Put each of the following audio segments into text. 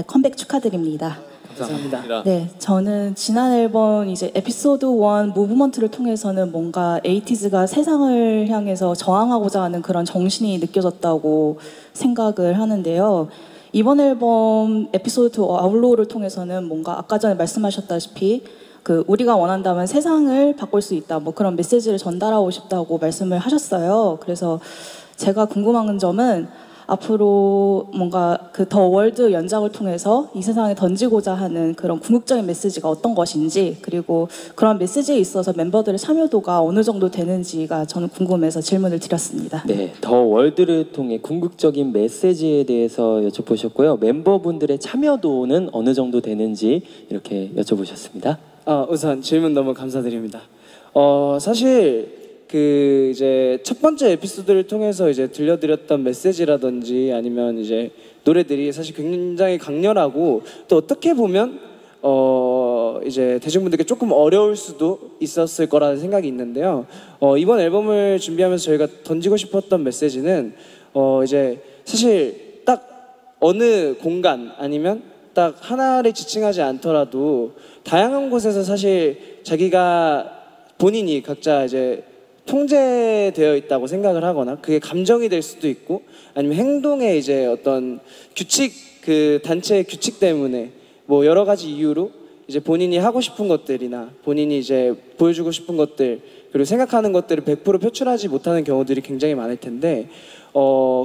컴백 축하드립니다. 감사합니다. 네, 저는 지난 앨범 이제 에피소드 1 무브먼트를 통해서는 뭔가 에이티즈가 세상을 향해서 저항하고자 하는 그런 정신이 느껴졌다고 생각을 하는데요. 이번 앨범 에피소드 2 아울로우를 통해서는 뭔가 아까 전에 말씀하셨다시피 우리가 원한다면 세상을 바꿀 수 있다, 뭐 그런 메시지를 전달하고 싶다고 말씀을 하셨어요. 그래서 제가 궁금한 점은 앞으로 뭔가 더 월드 연작을 통해서 이 세상에 던지고자 하는 그런 궁극적인 메시지가 어떤 것인지, 그리고 그런 메시지에 있어서 멤버들의 참여도가 어느 정도 되는지가 저는 궁금해서 질문을 드렸습니다. 네, 더 월드를 통해 궁극적인 메시지에 대해서 여쭤보셨고요. 멤버분들의 참여도는 어느 정도 되는지 이렇게 여쭤보셨습니다. 우선 질문 너무 감사드립니다. 사실 이제 첫 번째 에피소드를 통해서 이제 들려드렸던 메시지라든지 아니면 이제 노래들이 사실 굉장히 강렬하고, 또 어떻게 보면 이제 대중분들께 조금 어려울 수도 있었을 거라는 생각이 있는데요. 이번 앨범을 준비하면서 저희가 던지고 싶었던 메시지는 이제 사실 딱 어느 공간 아니면 딱 하나를 지칭하지 않더라도 다양한 곳에서 사실 자기가 본인이 각자 이제 통제되어 있다고 생각을 하거나, 그게 감정이 될 수도 있고, 아니면 행동에 이제 어떤 규칙, 단체의 규칙 때문에 뭐 여러 가지 이유로 이제 본인이 하고 싶은 것들이나 본인이 이제 보여주고 싶은 것들, 그리고 생각하는 것들을 100% 표출하지 못하는 경우들이 굉장히 많을 텐데,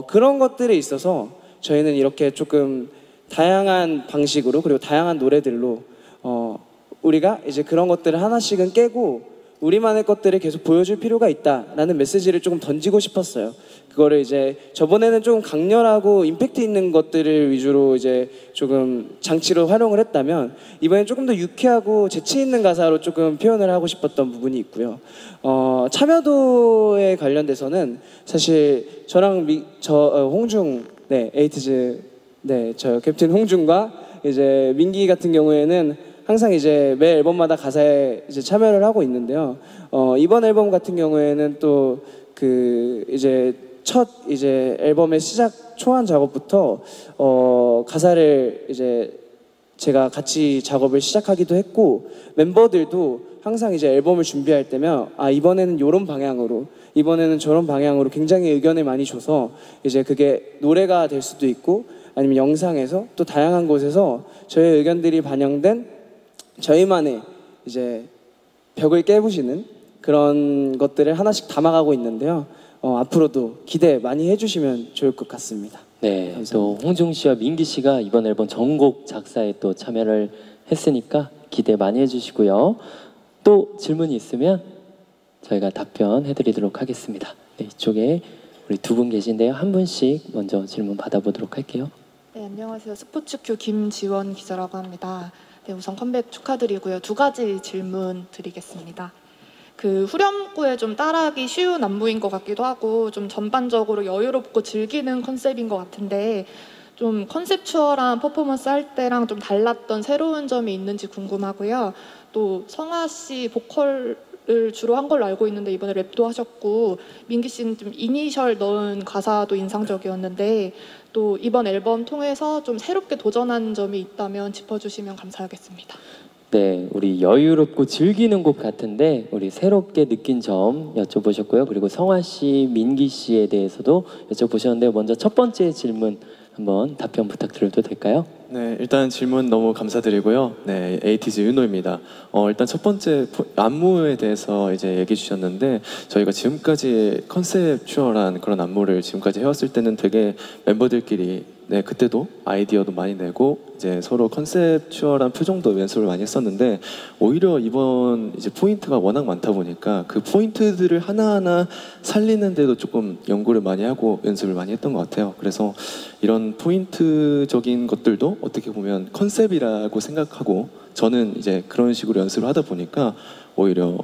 그런 것들에 있어서 저희는 이렇게 조금 다양한 방식으로, 그리고 다양한 노래들로 우리가 이제 그런 것들을 하나씩은 깨고 우리만의 것들을 계속 보여줄 필요가 있다라는 메시지를 조금 던지고 싶었어요. 그거를 이제 저번에는 조금 강렬하고 임팩트 있는 것들을 위주로 이제 조금 장치로 활용을 했다면, 이번엔 조금 더 유쾌하고 재치 있는 가사로 조금 표현을 하고 싶었던 부분이 있고요. 참여도에 관련돼서는 사실 저랑 홍중, 네, 에이티즈, 네, 저 캡틴 홍중과 이제 민기 같은 경우에는 항상 이제 매 앨범마다 가사에 이제 참여를 하고 있는데요. 이번 앨범 같은 경우에는 또 이제 첫 이제 앨범의 시작 초안 작업부터 가사를 이제 제가 같이 작업을 시작하기도 했고, 멤버들도 항상 이제 앨범을 준비할 때면 이번에는 이런 방향으로, 이번에는 저런 방향으로 굉장히 의견을 많이 줘서 이제 그게 노래가 될 수도 있고, 아니면 영상에서 또 다양한 곳에서 저의 의견들이 반영된 저희만의 이제 벽을 깨부시는 그런 것들을 하나씩 담아가고 있는데요. 앞으로도 기대 많이 해주시면 좋을 것 같습니다. 네, 감사합니다. 또 홍중 씨와 민기 씨가 이번 앨범 전곡 작사에 또 참여를 했으니까 기대 많이 해주시고요. 또 질문이 있으면 저희가 답변해드리도록 하겠습니다. 네, 이쪽에 우리 두 분 계신데요. 한 분씩 먼저 질문 받아보도록 할게요. 네, 안녕하세요. 스포츠큐 김지원 기자라고 합니다. 네, 우선 컴백 축하드리고요. 두 가지 질문 드리겠습니다. 후렴구에 좀 따라하기 쉬운 안무인 것 같기도 하고, 좀 전반적으로 여유롭고 즐기는 컨셉인 것 같은데, 좀 컨셉추얼한 퍼포먼스 할 때랑 좀 달랐던 새로운 점이 있는지 궁금하고요. 또 성아 씨 보컬을 주로 한 걸로 알고 있는데 이번에 랩도 하셨고, 민기 씨는 좀 이니셜 넣은 가사도 인상적이었는데, 또 이번 앨범 통해서 좀 새롭게 도전하는 점이 있다면 짚어주시면 감사하겠습니다. 네, 우리 여유롭고 즐기는 곡 같은데 우리 새롭게 느낀 점 여쭤보셨고요. 그리고 성아 씨, 민기 씨에 대해서도 여쭤보셨는데, 먼저 첫 번째 질문 한번 답변 부탁드려도 될까요? 네, 일단 질문 너무 감사드리고요. 네, 에이티즈 윤호입니다. 일단 첫 번째 안무에 대해서 이제 얘기해 주셨는데, 저희가 지금까지 컨셉추얼한 그런 안무를 지금까지 해왔을 때는 되게 멤버들끼리 그때도 아이디어도 많이 내고 이제 서로 컨셉추얼한 표정도 연습을 많이 했었는데, 오히려 이번 이제 포인트가 워낙 많다 보니까 그 포인트들을 하나하나 살리는데도 조금 연구를 많이 하고 연습을 많이 했던 것 같아요. 그래서 이런 포인트적인 것들도 어떻게 보면 컨셉이라고 생각하고, 저는 이제 그런 식으로 연습을 하다 보니까 오히려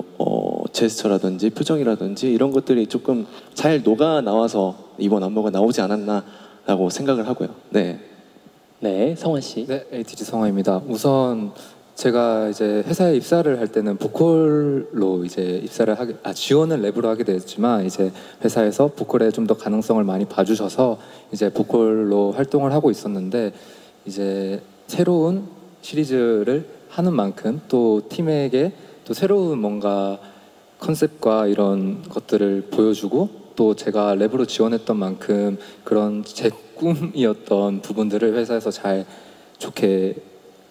제스처라든지 표정이라든지 이런 것들이 조금 잘 녹아 나와서 이번 안무가 나오지 않았나라고 생각을 하고요. 네. 네, 성환 씨. 네, 에이티즈 성화입니다. 우선 제가 이제 회사에 입사를 할 때는 보컬로 이제 지원은 랩으로 하게 됐지만, 이제 회사에서 보컬에 좀 더 가능성을 많이 봐주셔서 이제 보컬로 활동을 하고 있었는데, 이제 새로운 시리즈를 하는 만큼 또 팀에게 또 새로운 뭔가 컨셉과 이런 것들을 보여주고 또 제가 랩으로 지원했던 만큼 그런 제 꿈이었던 부분들을 회사에서 잘 좋게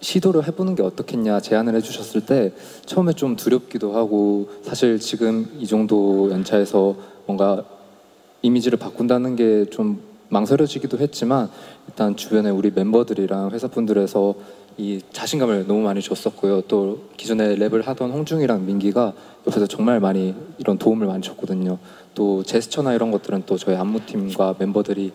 시도를 해보는 게 어떻겠냐 제안을 해주셨을 때 처음에 좀 두렵기도 하고 사실 지금 이 정도 연차에서 뭔가 이미지를 바꾼다는 게 좀 망설여지기도 했지만 일단 주변에 우리 멤버들이랑 회사분들에서 이 자신감을 너무 많이 줬었고요. 또 기존에 랩을 하던 홍중이랑 민기가 옆에서 정말 많이 이런 도움을 많이 줬거든요. 또 제스처나 이런 것들은 또 저희 안무팀과 멤버들이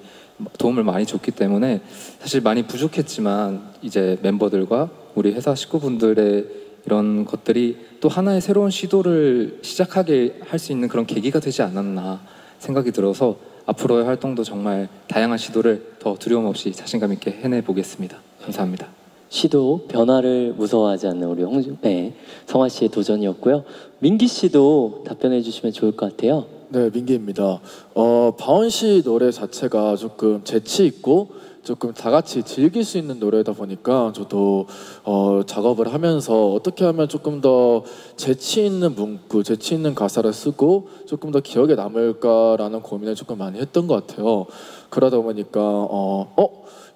도움을 많이 줬기 때문에 사실 많이 부족했지만 이제 멤버들과 우리 회사 식구분들의 이런 것들이 또 하나의 새로운 시도를 시작하게 할 수 있는 그런 계기가 되지 않았나 생각이 들어서 앞으로의 활동도 정말 다양한 시도를 더 두려움 없이 자신감 있게 해내보겠습니다. 감사합니다. 시도 변화를 무서워하지 않는 우리 성화 씨의 도전이었고요. 민기 씨도 답변해 주시면 좋을 것 같아요. 네, 민기입니다. 바원 씨 노래 자체가 조금 재치 있고 조금 다 같이 즐길 수 있는 노래다 보니까 저도 작업을 하면서 어떻게 하면 조금 더 재치 있는 문구, 재치 있는 가사를 쓰고 조금 더 기억에 남을까라는 고민을 조금 많이 했던 것 같아요. 그러다 보니까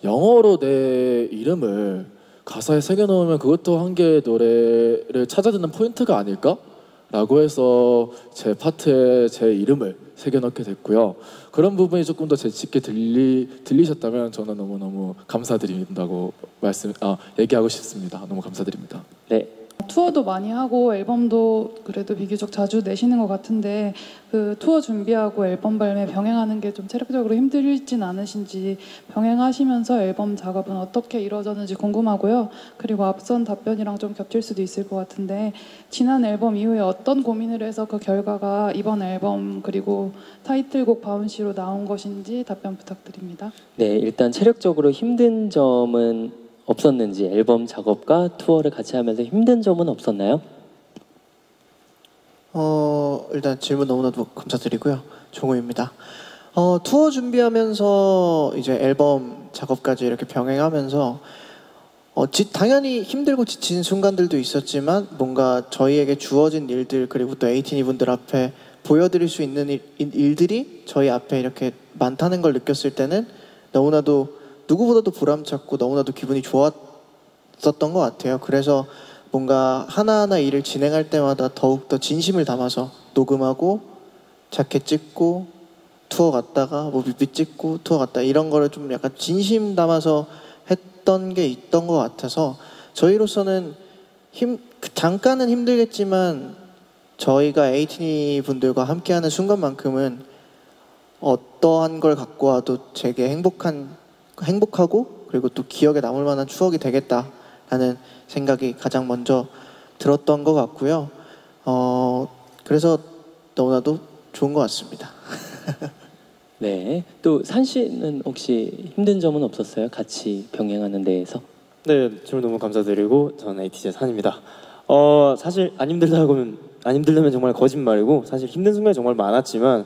영어로 내 이름을 가사에 새겨놓으면 그것도 한 개의 노래를 찾아듣는 포인트가 아닐까? 라고 해서 제 파트에 제 이름을 새겨넣게 됐고요. 그런 부분이 조금 더 재치있게 들리셨다면 저는 너무너무 감사드린다고 얘기하고 싶습니다. 너무 감사드립니다. 네. 투어도 많이 하고 앨범도 그래도 비교적 자주 내시는 것 같은데 그 투어 준비하고 앨범 발매 병행하는 게 좀 체력적으로 힘들진 않으신지 병행하시면서 앨범 작업은 어떻게 이루어졌는지 궁금하고요. 그리고 앞선 답변이랑 좀 겹칠 수도 있을 것 같은데 지난 앨범 이후에 어떤 고민을 해서 그 결과가 이번 앨범 그리고 타이틀곡 바운시로 나온 것인지 답변 부탁드립니다. 네, 일단 체력적으로 힘든 점은 없었는지 앨범 작업과 투어를 같이 하면서 힘든 점은 없었나요? 일단 질문 너무나도 감사드리고요. 종우입니다. 투어 준비하면서 이제 앨범 작업까지 이렇게 병행하면서 당연히 힘들고 지친 순간들도 있었지만 뭔가 저희에게 주어진 일들 그리고 또 에이티니 분들 앞에 보여드릴 수 있는 일들이 저희 앞에 이렇게 많다는 걸 느꼈을 때는 너무나도 누구보다도 보람찼고 너무나도 기분이 좋았었던 것 같아요. 그래서 뭔가 하나하나 일을 진행할 때마다 더욱더 진심을 담아서 녹음하고 자켓 찍고 투어 갔다가 뭐 뮤비 찍고 투어 갔다 이런 거를 좀 약간 진심 담아서 했던 게 있던 것 같아서 저희로서는 잠깐은 힘들겠지만 저희가 에이티니 분들과 함께하는 순간만큼은 어떠한 걸 갖고 와도 제게 행복하고 그리고 또 기억에 남을 만한 추억이 되겠다라는 생각이 가장 먼저 들었던 것 같고요. 그래서 너무나도 좋은 것 같습니다. 네, 또 산 씨는 혹시 힘든 점은 없었어요? 같이 병행하는 데에서? 네, 질문 너무 감사드리고 저는 에이티즈의 산입니다. 사실 안 힘들다면 정말 거짓말이고 사실 힘든 순간이 정말 많았지만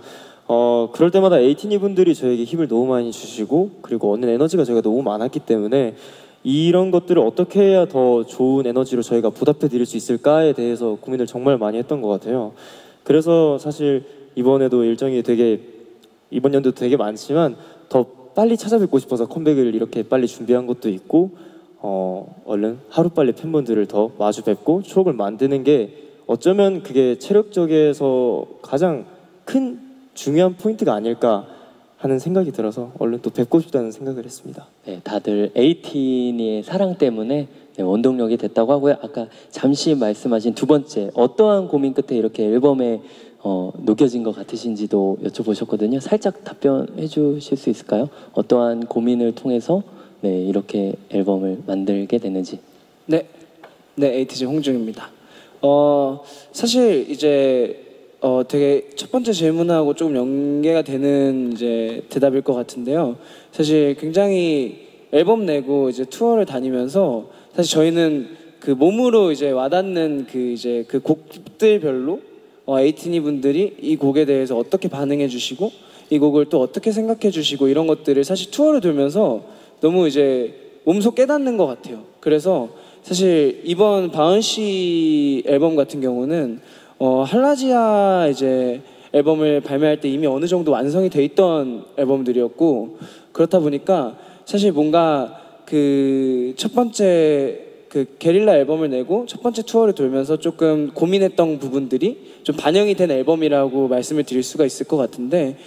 그럴 때마다 에이티니 분들이 저에게 힘을 너무 많이 주시고 그리고 얻는 에너지가 저희가 너무 많았기 때문에 이런 것들을 어떻게 해야 더 좋은 에너지로 저희가 보답해 드릴 수 있을까에 대해서 고민을 정말 많이 했던 것 같아요. 그래서 사실 이번에도 일정이 이번 연도도 되게 많지만 더 빨리 찾아뵙고 싶어서 컴백을 이렇게 빨리 준비한 것도 있고 얼른 하루빨리 팬분들을 더 마주 뵙고 추억을 만드는 게 어쩌면 그게 체력적에서 가장 큰 중요한 포인트가 아닐까 하는 생각이 들어서 얼른 또 뵙고 싶다는 생각을 했습니다. 네, 다들 에이티니의 사랑 때문에 원동력이 됐다고 하고요. 아까 잠시 말씀하신 두 번째 어떠한 고민 끝에 이렇게 앨범에 녹여진 것 같으신지도 여쭤보셨거든요. 살짝 답변해 주실 수 있을까요? 어떠한 고민을 통해서 이렇게 앨범을 만들게 됐는지. 네, 에이티즈 홍중입니다. 사실 이제 되게 첫 번째 질문하고 조금 연계가 되는 이제 대답일 것 같은데요. 사실 굉장히 앨범 내고 이제 투어를 다니면서 사실 저희는 그 몸으로 이제 와닿는 그 곡들별로 에이티니 분들이 이 곡에 대해서 어떻게 반응해 주시고 이 곡을 또 어떻게 생각해 주시고 이런 것들을 사실 투어를 돌면서 너무 이제 몸소 깨닫는 것 같아요. 그래서 사실 이번 바은 씨 앨범 같은 경우는 할라지아 이제 앨범을 발매할 때 이미 어느 정도 완성이 돼 있던 앨범들이었고, 그렇다 보니까 사실 뭔가 그 첫 번째 그 게릴라 앨범을 내고 첫 번째 투어를 돌면서 조금 고민했던 부분들이 좀 반영이 된 앨범이라고 말씀을 드릴 수가 있을 것 같은데,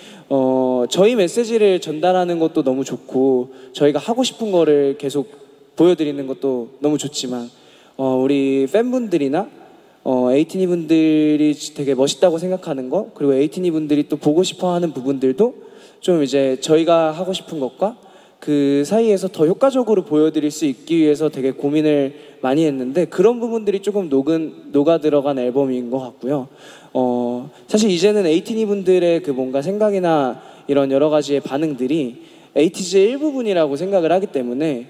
저희 메시지를 전달하는 것도 너무 좋고 저희가 하고 싶은 거를 계속 보여드리는 것도 너무 좋지만 우리 팬분들이나 에이티니 분들이 되게 멋있다고 생각하는 거, 그리고 에이티니 분들이 또 보고 싶어하는 부분들도 좀 이제 저희가 하고 싶은 것과 그 사이에서 더 효과적으로 보여드릴 수 있기 위해서 되게 고민을 많이 했는데, 그런 부분들이 조금 녹아 들어간 앨범인 것 같고요. 사실 이제는 에이티니 분들의 그 뭔가 생각이나 이런 여러 가지의 반응들이 에이티즈의 일부분이라고 생각을 하기 때문에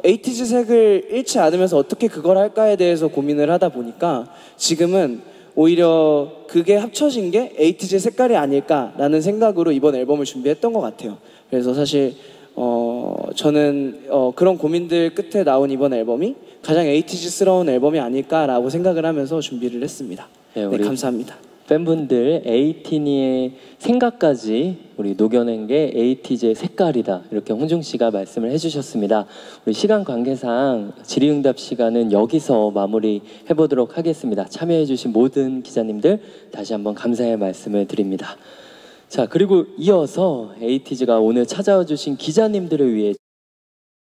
에이티즈 색을 잃지 않으면서 어떻게 그걸 할까에 대해서 고민을 하다 보니까 지금은 오히려 그게 합쳐진 게 에이티즈의 색깔이 아닐까라는 생각으로 이번 앨범을 준비했던 것 같아요. 그래서 사실 저는 그런 고민들 끝에 나온 이번 앨범이 가장 에이티즈스러운 앨범이 아닐까라고 생각을 하면서 준비를 했습니다. 네, 감사합니다. 팬분들 에이티니의 생각까지 우리 녹여낸 게 에이티즈의 색깔이다, 이렇게 홍중 씨가 말씀을 해주셨습니다. 우리 시간 관계상 질의응답 시간은 여기서 마무리 해보도록 하겠습니다. 참여해주신 모든 기자님들 다시 한번 감사의 말씀을 드립니다. 자, 그리고 이어서 에이티즈가 오늘 찾아와 주신 기자님들을 위해